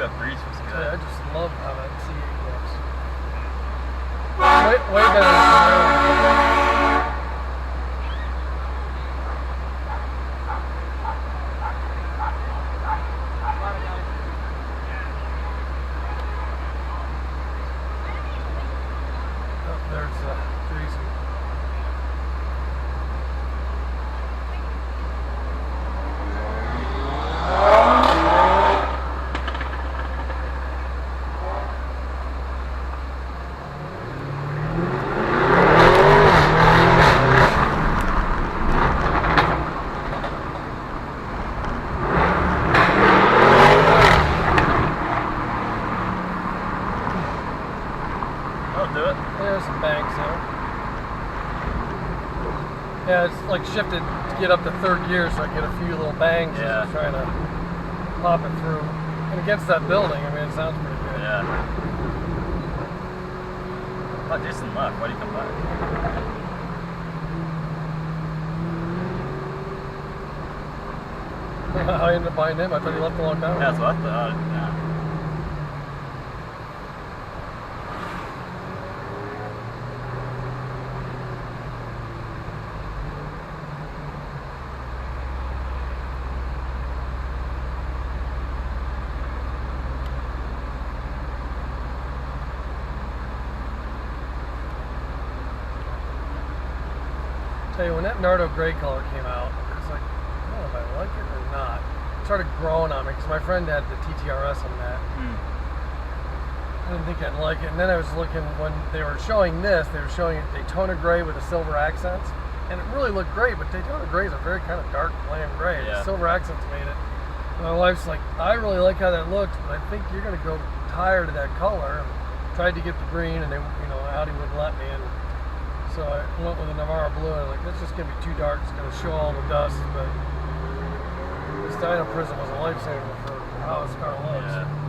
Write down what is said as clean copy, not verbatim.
that breeze was good. Yeah, I just love how that C8 looks. Way better than there's Greasy. Do it. There's some bangs there. Yeah, it's like shifted to get up to third gear, so I get a few little bangs as I'm trying to pop it through. And against that building, I mean, it sounds pretty good. Yeah. Oh, Jason left. Why did he come back? I ended up buying him. I thought he left a long time ago. Yeah, that's what I thought. Yeah. Tell you, when that Nardo gray color came out, I was like, I don't know if I like it or not. It started growing on me because my friend had the TTRS on that. I didn't think I'd like it. And then I was looking, when they were showing this, they were showing it Daytona gray with the silver accents. And it really looked great, but Daytona grays are very kind of dark, bland gray. Yeah. The silver accents made it. And my wife's like, I really like how that looks, but I think you're going to go tired of that color. And tried to get the green, and they, Audi wouldn't let me. And so I went with a Navarro blue, and I'm like, that's just going to be too dark. It's going to show all the dust. But this Dyno Prism was a lifesaver for how this car looks. Yeah.